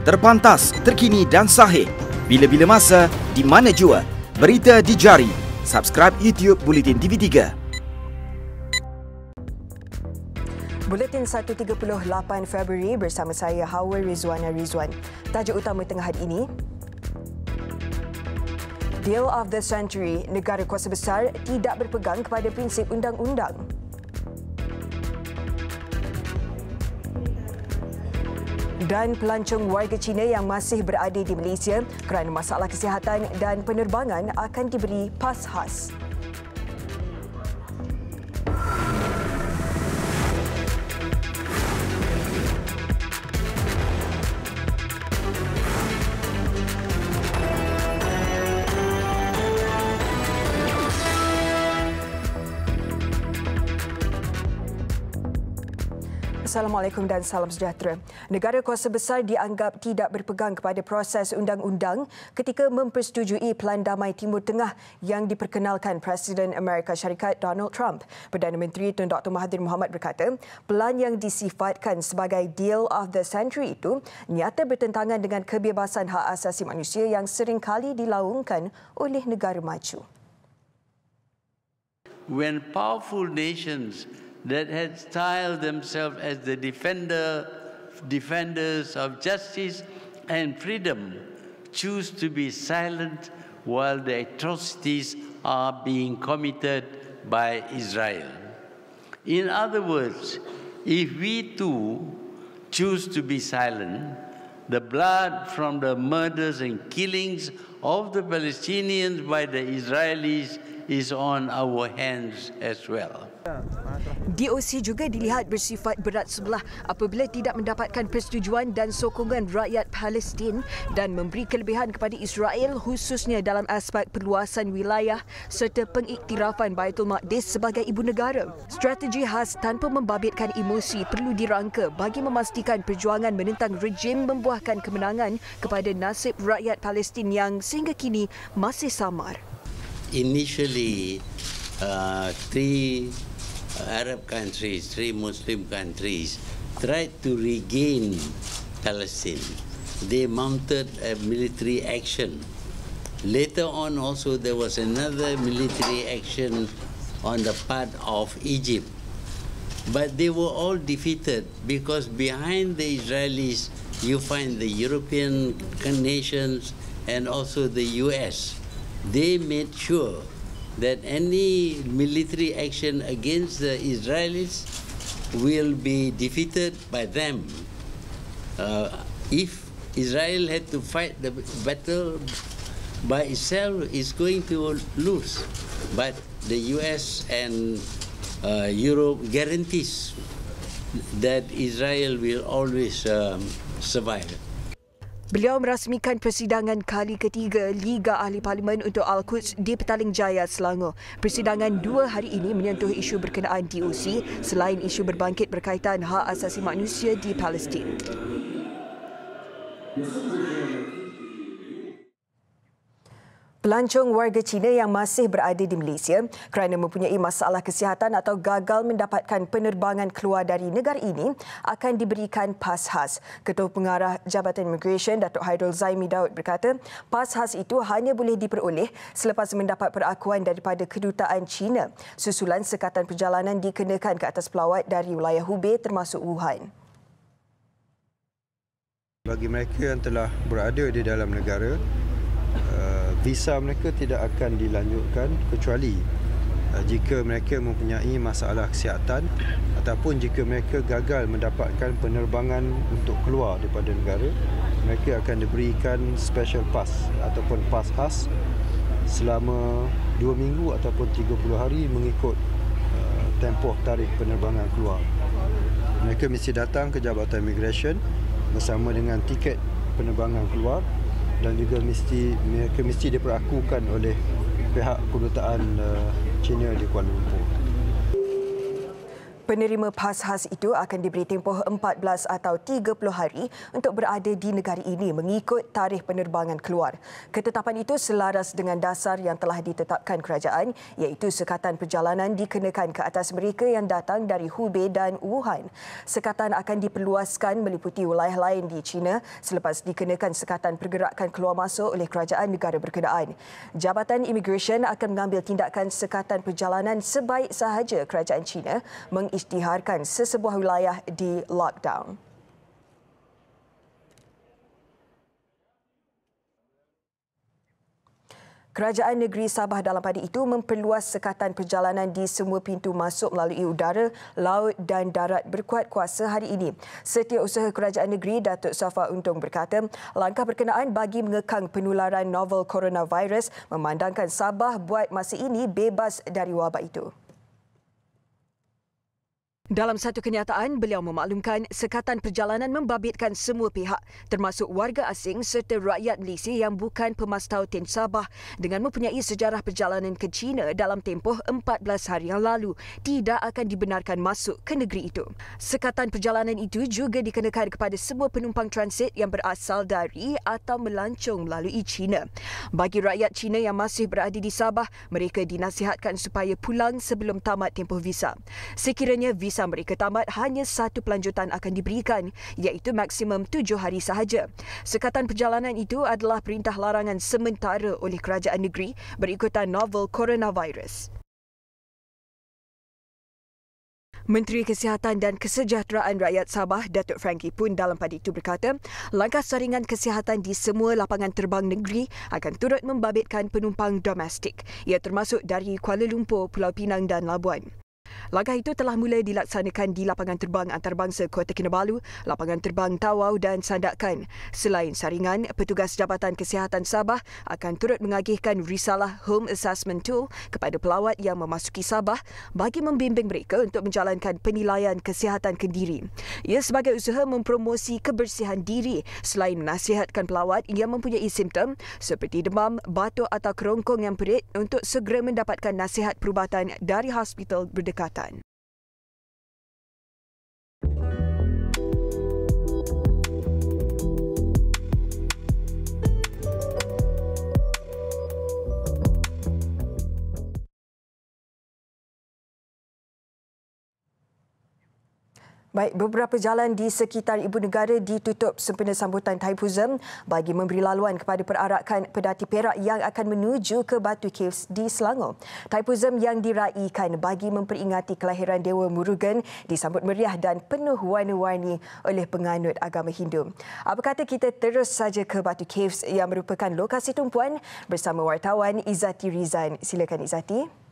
Terpantas, terkini dan sahih. Bila-bila masa, di mana jua. Berita di jari. Subscribe YouTube Buletin TV3. Buletin 1.38 Februari bersama saya Hawa Rizwana Rizwan. Tajuk utama tengah hari ini. Deal of the Century, negara kuasa besar tidak berpegang kepada prinsip undang-undang. Dan pelancong warga Cina yang masih berada di Malaysia kerana masalah kesihatan dan penerbangan akan diberi pas khas. Assalamualaikum dan salam sejahtera. Negara kuasa besar dianggap tidak berpegang kepada proses undang-undang ketika mempersetujui Pelan Damai Timur Tengah yang diperkenalkan Presiden Amerika Syarikat Donald Trump. Perdana Menteri Tun Dr. Mahathir Mohamad berkata, pelan yang disifatkan sebagai Deal of the Century itu nyata bertentangan dengan kebebasan hak asasi manusia yang seringkali dilaungkan oleh negara maju. When powerful nations that had styled themselves as the defenders of justice and freedom choose to be silent while the atrocities are being committed by Israel. In other words, if we too choose to be silent, the blood from the murders and killings of the Palestinians by the Israelis is on our hands as well. DOC juga dilihat bersifat berat sebelah apabila tidak mendapatkan persetujuan dan sokongan rakyat Palestin dan memberi kelebihan kepada Israel khususnya dalam aspek perluasan wilayah serta pengiktirafan Baitul Maqdis sebagai ibu negara. Strategi khas tanpa membabitkan emosi perlu dirangka bagi memastikan perjuangan menentang rejim membuahkan kemenangan kepada nasib rakyat Palestin yang sehingga kini masih samar. Initially, three Arab countries, three Muslim countries tried to regain Palestine. They mounted a military action. Later on also there was another military action on the part of Egypt. But they were all defeated because behind the Israelis you find the European nations and also the US. They made sure that any military action against the Israelis will be defeated by them. If Israel had to fight the battle by itself, it's going to lose. But the US and Europe guarantees that Israel will always survive. Beliau merasmikan persidangan kali ketiga Liga Ahli Parlimen untuk Al-Quds di Petaling Jaya, Selangor. Persidangan 2 hari ini menyentuh isu berkenaan DOC selain isu berbangkit berkaitan hak asasi manusia di Palestin. Pelancong warga Cina yang masih berada di Malaysia kerana mempunyai masalah kesihatan atau gagal mendapatkan penerbangan keluar dari negara ini akan diberikan pas khas. Ketua Pengarah Jabatan Immigration Datuk Hairul Zaimi Daud berkata, pas khas itu hanya boleh diperoleh selepas mendapat perakuan daripada kedutaan Cina susulan sekatan perjalanan dikenakan ke atas pelawat dari wilayah Hubei termasuk Wuhan. Bagi mereka yang telah berada di dalam negara, visa mereka tidak akan dilanjutkan kecuali jika mereka mempunyai masalah kesihatan ataupun jika mereka gagal mendapatkan penerbangan untuk keluar daripada negara, mereka akan diberikan special pass ataupun pas khas selama 2 minggu ataupun 30 hari mengikut tempoh tarikh penerbangan keluar. Mereka mesti datang ke Jabatan Immigration bersama dengan tiket penerbangan keluar dan juga mereka mesti diperakukan oleh pihak kedutaan China di Kuala Lumpur. Penerima PAS khas itu akan diberi tempoh 14 atau 30 hari untuk berada di negara ini mengikut tarikh penerbangan keluar. Ketetapan itu selaras dengan dasar yang telah ditetapkan kerajaan, iaitu sekatan perjalanan dikenakan ke atas mereka yang datang dari Hubei dan Wuhan. Sekatan akan diperluaskan meliputi wilayah lain di China selepas dikenakan sekatan pergerakan keluar masuk oleh kerajaan negara berkenaan. Jabatan Immigration akan mengambil tindakan sekatan perjalanan sebaik sahaja kerajaan China mengisytiharkan sesebuah wilayah di lockdown. Kerajaan Negeri Sabah dalam pada itu memperluas sekatan perjalanan di semua pintu masuk melalui udara, laut dan darat berkuat kuasa hari ini. Setiausaha Kerajaan Negeri Datuk Safar Untung berkata, langkah berkenaan bagi mengekang penularan novel coronavirus memandangkan Sabah buat masa ini bebas dari wabak itu. Dalam satu kenyataan, beliau memaklumkan sekatan perjalanan membabitkan semua pihak termasuk warga asing serta rakyat Malaysia yang bukan pemastau TEN Sabah dengan mempunyai sejarah perjalanan ke China dalam tempoh 14 hari yang lalu tidak akan dibenarkan masuk ke negeri itu. Sekatan perjalanan itu juga dikenakan kepada semua penumpang transit yang berasal dari atau melancong melalui China. Bagi rakyat China yang masih berada di Sabah, mereka dinasihatkan supaya pulang sebelum tamat tempoh visa. Sekiranya visa mereka tamat, hanya satu pelanjutan akan diberikan, iaitu maksimum 7 hari sahaja. Sekatan perjalanan itu adalah perintah larangan sementara oleh kerajaan negeri berikutan novel coronavirus. Menteri Kesihatan dan Kesejahteraan Rakyat Sabah, Datuk Frankie pun dalam pada itu berkata, langkah saringan kesihatan di semua lapangan terbang negeri akan turut membabitkan penumpang domestik. Ia termasuk dari Kuala Lumpur, Pulau Pinang dan Labuan. Langkah itu telah mula dilaksanakan di lapangan terbang antarabangsa Kota Kinabalu, lapangan terbang Tawau dan Sandakan. Selain saringan, petugas Jabatan Kesihatan Sabah akan turut mengagihkan risalah Home Assessment Tool kepada pelawat yang memasuki Sabah bagi membimbing mereka untuk menjalankan penilaian kesihatan kendiri. Ia sebagai usaha mempromosi kebersihan diri selain menasihatkan pelawat yang mempunyai simptom seperti demam, batuk atau kerongkong yang perit untuk segera mendapatkan nasihat perubatan dari hospital berdekatan. Baik, beberapa jalan di sekitar ibu negara ditutup sempena sambutan Thaipusam bagi memberi laluan kepada perarakan pedati Perak yang akan menuju ke Batu Caves di Selangor. Thaipusam yang diraikan bagi memperingati kelahiran Dewa Murugan disambut meriah dan penuh warna-warni oleh penganut agama Hindu. Apa kata kita terus saja ke Batu Caves yang merupakan lokasi tumpuan bersama wartawan Izzati Rizan. Silakan Izzati.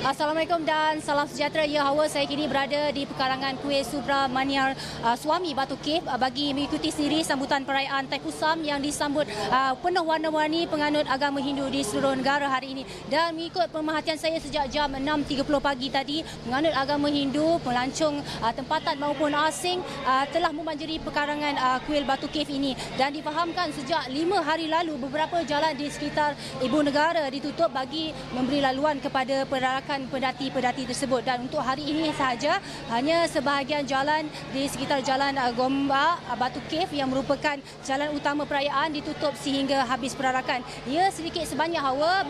Assalamualaikum dan salam sejahtera. Ya, Hawa, saya kini berada di pekarangan Kuil Subramaniar Swami Batu Cave bagi mengikuti siri sambutan perayaan Thaipusam yang disambut penuh warna-warni penganut agama Hindu di seluruh negara hari ini. Dan mengikut pemerhatian saya sejak jam 6.30 pagi tadi, penganut agama Hindu, pelancong tempatan maupun asing telah membanjiri pekarangan Kuil Batu Cave ini. Dan difahamkan sejak 5 hari lalu beberapa jalan di sekitar ibu negara ditutup bagi memberi laluan kepada perarakan pedati-pedati tersebut. Dan untuk hari ini sahaja, hanya sebahagian jalan di sekitar jalan Gombak Batu Cave yang merupakan jalan utama perayaan ditutup sehingga habis perarakan. Ia sedikit sebanyak, Hawa,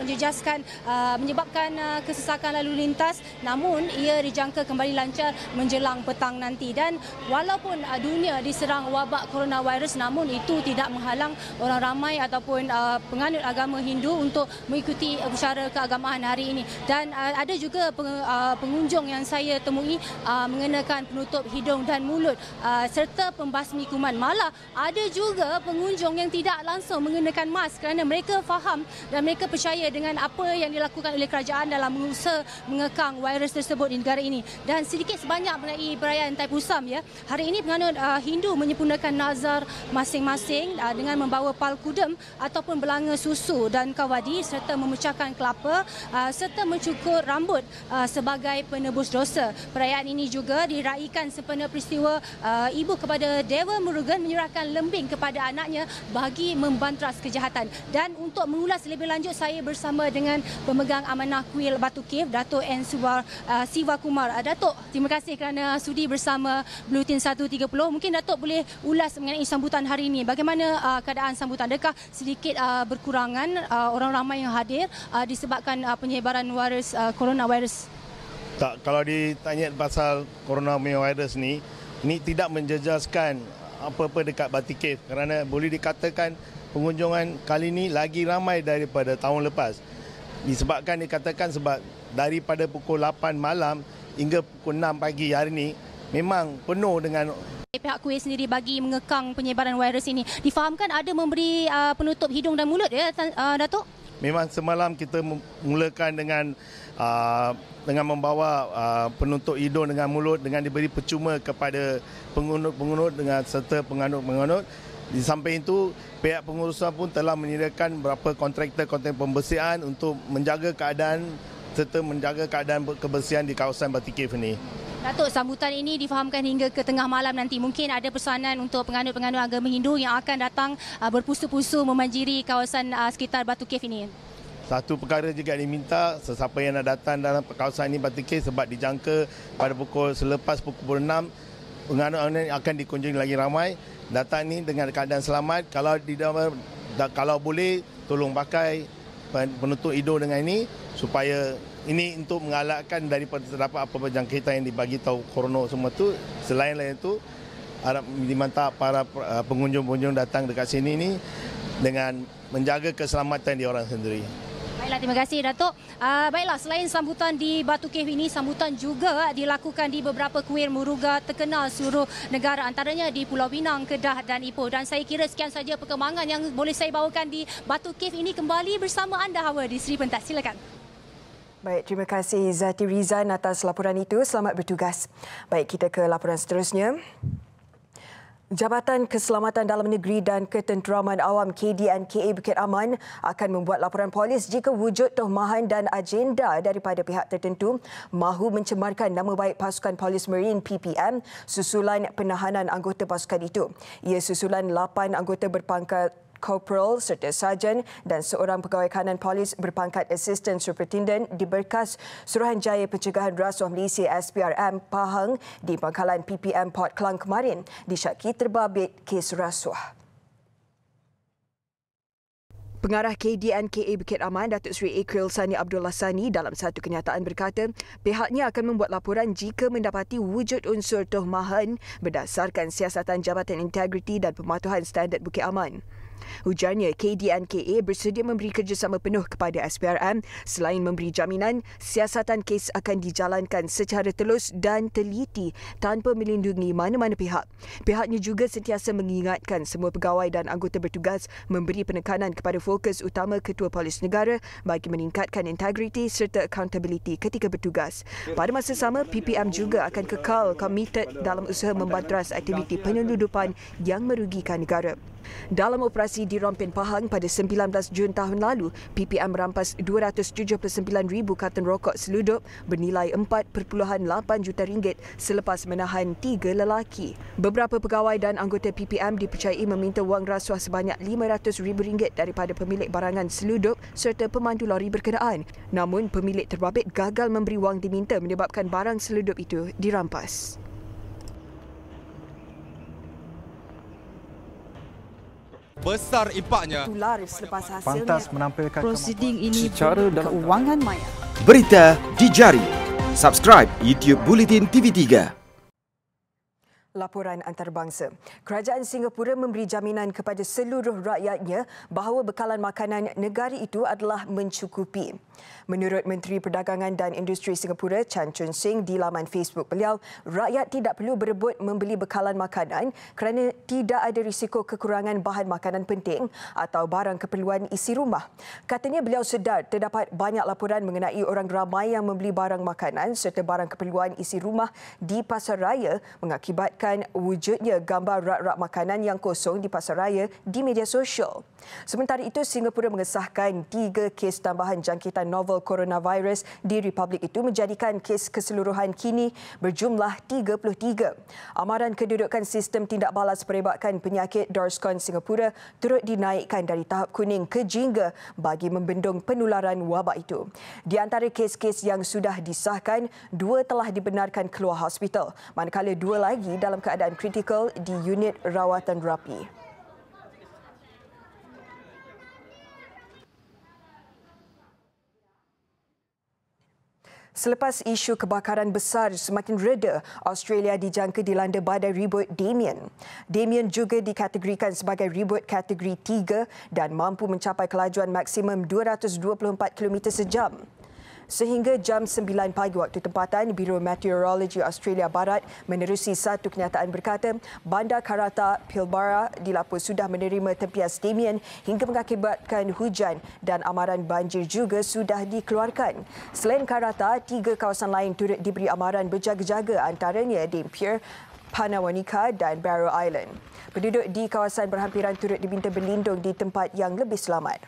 menyebabkan kesesakan lalu lintas, namun ia dijangka kembali lancar menjelang petang nanti. Dan walaupun dunia diserang wabak coronavirus, namun itu tidak menghalang orang ramai ataupun penganut agama Hindu untuk mengikuti upacara keagamaan hari ini. Dan ada juga pengunjung yang saya temui mengenakan penutup hidung dan mulut serta pembasmi kuman. Malah ada juga pengunjung yang tidak langsung mengenakan mask kerana mereka faham dan mereka percaya dengan apa yang dilakukan oleh kerajaan dalam berusaha mengekang virus tersebut di negara ini. Dan sedikit sebanyak mengenai perayaan Thaipusam, ya. Hari ini penganut Hindu menyempurnakan nazar masing-masing dengan membawa pal kudem ataupun belanga susu dan kawadi serta memecahkan kelapa serta mencukur rambut disambut sebagai penebus dosa. Perayaan ini juga diraikan sempena peristiwa ibu kepada Dewa Murugan menyerahkan lembing kepada anaknya bagi membantras kejahatan. Dan untuk mengulas lebih lanjut, saya bersama dengan pemegang amanah kuil Batu Cave, Datuk N. Siva Kumar. Datuk, terima kasih kerana sudi bersama Bulletin 130. Mungkin Datuk boleh ulas mengenai sambutan hari ini. Bagaimana keadaan sambutan? Adakah sedikit berkurangan orang ramai yang hadir disebabkan penyebaran virus coronavirus? Tak, kalau ditanya pasal coronavirus ni tidak menjejaskan apa-apa dekat Batu Cave kerana boleh dikatakan pengunjungan kali ini lagi ramai daripada tahun lepas. Disebabkan dikatakan sebab daripada pukul 8 malam hingga pukul 6 pagi hari ini memang penuh dengan pihak kuil sendiri bagi mengekang penyebaran virus ini. Difahamkan ada memberi penutup hidung dan mulut ya, Datuk? Memang semalam kita mulakan dengan membawa penutup hidung dengan mulut dengan diberi percuma kepada pengunut-pengunut dengan serta penganut-penganut. Di samping itu, pihak pengurusan pun telah menyediakan beberapa kontraktor pembersihan untuk menjaga keadaan serta menjaga keadaan kebersihan di kawasan Batu Cave ini. Datuk, sambutan ini difahamkan hingga ke tengah malam nanti. Mungkin ada pesanan untuk penganut-penganut agama Hindu yang akan datang berpusu-pusu memanjiri kawasan sekitar Batu Cave ini. Satu perkara juga diminta sesiapa yang nak datang dalam kawasan ini Batu Cave sebab dijangka pada selepas pukul 6 penganut akan dikunjungi lagi ramai. Datang ni dengan keadaan selamat. Kalau boleh tolong pakai penutup hidung dengan ini supaya ini untuk mengalakkan daripada terdapat apa-apa jangkitan yang dibagi tahu corona semua tu. Selain itu, harap diminta para pengunjung-pengunjung datang dekat sini ni dengan menjaga keselamatan dia orang sendiri. Baiklah, terima kasih Datuk. Baiklah, selain sambutan di Batu Cave ini, sambutan juga dilakukan di beberapa kuil muruga terkenal seluruh negara, antaranya di Pulau Pinang, Kedah dan Ipoh. Dan saya kira sekian saja perkembangan yang boleh saya bawakan di Batu Cave ini. Kembali bersama anda Hawa di Sri Pentas. Silakan. Baik, terima kasih Zati Rizan atas laporan itu. Selamat bertugas. Baik, kita ke laporan seterusnya. Jabatan Keselamatan Dalam Negeri dan Ketenteraman Awam KDNKA Bukit Aman akan membuat laporan polis jika wujud tohmahan dan agenda daripada pihak tertentu mahu mencemarkan nama baik pasukan polis Marine PPM susulan penahanan anggota pasukan itu. Ia susulan 8 anggota berpangkat Corporal serta Sarjan dan seorang pegawai kanan polis berpangkat Assistant Superintendent di Berkas Suruhanjaya Pencegahan Rasuah Malaysia SPRM Pahang di pangkalan PPM Port Klang kemarin disyaki terbabit kes rasuah. Pengarah KDNKA Bukit Aman, Datuk Seri Ikril Sani Abdullah Sani dalam satu kenyataan berkata, pihaknya akan membuat laporan jika mendapati wujud unsur tohmahan berdasarkan siasatan Jabatan Integriti dan Pematuhan Standard Bukit Aman. Ujarnya, KDNKA bersedia memberi kerjasama penuh kepada SPRM selain memberi jaminan siasatan kes akan dijalankan secara telus dan teliti tanpa melindungi mana-mana pihak. Pihaknya juga sentiasa mengingatkan semua pegawai dan anggota bertugas memberi penekanan kepada fokus utama Ketua Polis Negara bagi meningkatkan integriti serta accountability ketika bertugas. Pada masa sama, PPM juga akan kekal komited dalam usaha membantras aktiviti penyeludupan yang merugikan negara. Dalam operasi di Rompin Pahang pada 19 Jun tahun lalu, PPM merampas 279,000 karton rokok seludup bernilai 4.8 juta ringgit selepas menahan 3 lelaki. Beberapa pegawai dan anggota PPM dipercayai meminta wang rasuah sebanyak RM500,000 daripada pemilik barangan seludup serta pemandu lori berkenaan. Namun, pemilik terbabit gagal memberi wang diminta menyebabkan barang seludup itu dirampas. Besar impaknya. Tular selepas hasilnya. Pantas menampilkan prosiding ini secara dalam keuangan maya. Berita di jari. Subscribe YouTube Bulletin TV3. Laporan antarabangsa. Kerajaan Singapura memberi jaminan kepada seluruh rakyatnya bahawa bekalan makanan negara itu adalah mencukupi. Menurut Menteri Perdagangan dan Industri Singapura, Chan Chun Sing di laman Facebook beliau, rakyat tidak perlu berebut membeli bekalan makanan kerana tidak ada risiko kekurangan bahan makanan penting atau barang keperluan isi rumah. Katanya beliau sedar terdapat banyak laporan mengenai orang ramai yang membeli barang makanan serta barang keperluan isi rumah di pasar raya mengakibat membenarkan wujudnya gambar rak-rak makanan yang kosong di pasaraya di media sosial. Sementara itu, Singapura mengesahkan 3 kes tambahan jangkitan novel coronavirus di Republik itu menjadikan kes keseluruhan kini berjumlah 33. Amaran Kedudukan Sistem Tindak Balas Perebakan Penyakit DORSCON Singapura turut dinaikkan dari tahap kuning ke jingga bagi membendung penularan wabak itu. Di antara kes-kes yang sudah disahkan, 2 telah dibenarkan keluar hospital, manakala 2 lagi dalam keadaan kritikal di unit rawatan rapi. Selepas isu kebakaran besar semakin reda, Australia dijangka dilanda badai ribut Damien. Damien juga dikategorikan sebagai ribut kategori 3 dan mampu mencapai kelajuan maksimum 224 km sejam. Sehingga jam 9 pagi waktu tempatan, Biro Meteorologi Australia Barat menerusi satu kenyataan berkata Bandar Karata, Pilbara dilapor sudah menerima tempias Damien hingga mengakibatkan hujan dan amaran banjir juga sudah dikeluarkan. Selain Karata, 3 kawasan lain turut diberi amaran berjaga-jaga, antaranya Dampier, Panawanika dan Barrow Island. Penduduk di kawasan berhampiran turut diminta berlindung di tempat yang lebih selamat.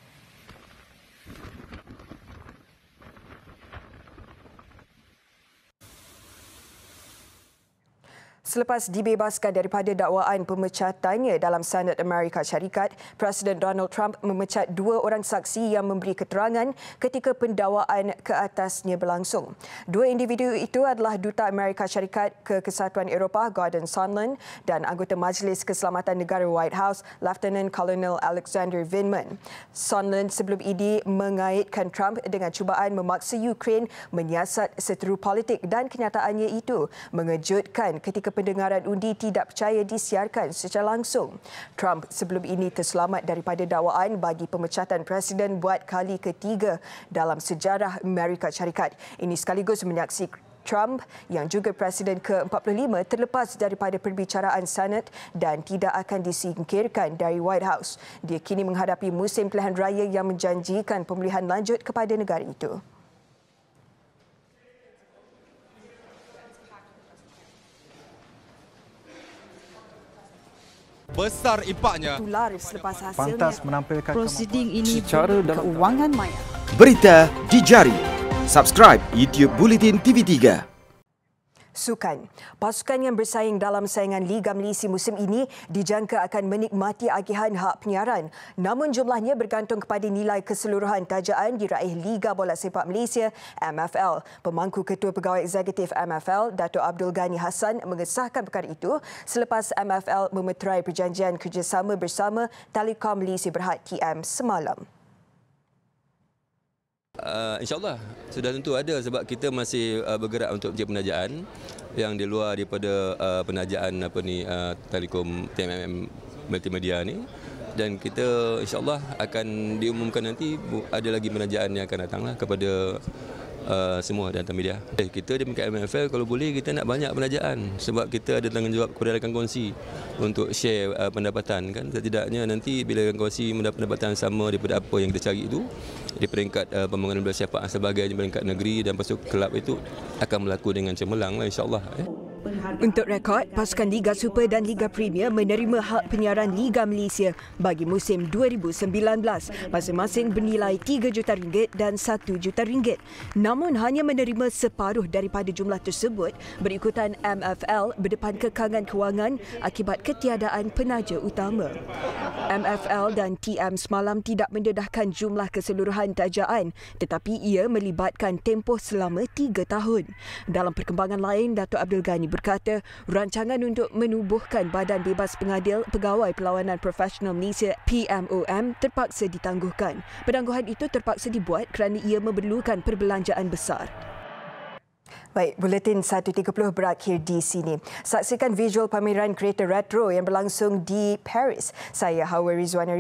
Selepas dibebaskan daripada dakwaan pemecatannya dalam Senat Amerika Syarikat, Presiden Donald Trump memecat 2 orang saksi yang memberi keterangan ketika pendakwaan ke atasnya berlangsung. 2 individu itu adalah Duta Amerika Syarikat ke Kesatuan Eropah Gordon Sondland dan anggota Majlis Keselamatan Negara White House Lieutenant Colonel Alexander Vindman. Sondland sebelum ini mengaitkan Trump dengan cubaan memaksa Ukraine menyiasat seteru politik dan kenyataannya itu mengejutkan ketika pendengaran undi tidak percaya disiarkan secara langsung. Trump sebelum ini terselamat daripada dakwaan bagi pemecatan Presiden buat kali ketiga dalam sejarah Amerika Syarikat. Ini sekaligus menyaksi Trump yang juga Presiden ke-45 terlepas daripada perbicaraan Senat dan tidak akan disingkirkan dari White House. Dia kini menghadapi musim pilihan raya yang menjanjikan pemulihan lanjut kepada negara itu. Besar impaknya. Tular selepas hasilnya. Pantas menampilkan prosiding ini secara dalam keuangan maya. Berita di jari. Subscribe YouTube Bulletin TV3. Sukan. Pasukan yang bersaing dalam saingan Liga Malaysia musim ini dijangka akan menikmati agihan hak penyiaran. Namun jumlahnya bergantung kepada nilai keseluruhan tajaan diraih Liga Bola Sepak Malaysia MFL. Pemangku Ketua Pegawai Eksekutif MFL, Dato' Abdul Ghani Hassan mengesahkan perkara itu selepas MFL memeterai perjanjian kerjasama bersama Telekom Malaysia Berhad TM semalam. InsyaAllah sudah tentu ada sebab kita masih bergerak untuk mencari penajaan yang di luar daripada penajaan Telekom TMM Multimedia ni, dan kita insyaAllah akan diumumkan nanti ada lagi penajaan yang akan datanglah kepada semua dan media. Kita di MFL kalau boleh kita nak banyak penajaan sebab kita ada tanggungjawab kepada rakan kongsi untuk share pendapatan kan. Setidaknya nanti bila rakan kongsi mendapat pendapatan sama daripada apa yang kita cari itu di peringkat pembangunan bola sepak sebagai peringkat negeri, dan lepas tu kelab itu akan berlaku dengan cemerlang lah insyaAllah. Untuk rekod, pasukan Liga Super dan Liga Premier menerima hak penyiaran Liga Malaysia bagi musim 2019 masing-masing bernilai RM3 juta dan RM1 juta. Namun hanya menerima separuh daripada jumlah tersebut berikutan MFL berdepan kekangan kewangan akibat ketiadaan penaja utama. MFL dan TM semalam tidak mendedahkan jumlah keseluruhan tajaan tetapi ia melibatkan tempoh selama 3 tahun. Dalam perkembangan lain, Dato' Abdul Ghani berkata rancangan untuk menubuhkan Badan Bebas Pengadil Pegawai Perlawanan Profesional Malaysia PMOM terpaksa ditangguhkan. Penangguhan itu terpaksa dibuat kerana ia memerlukan perbelanjaan besar. Baik, Buletin 1.30 berakhir di sini. Saksikan visual pameran kereta retro yang berlangsung di Paris. Saya Hawa Rizwan.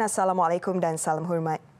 Assalamualaikum dan salam hormat.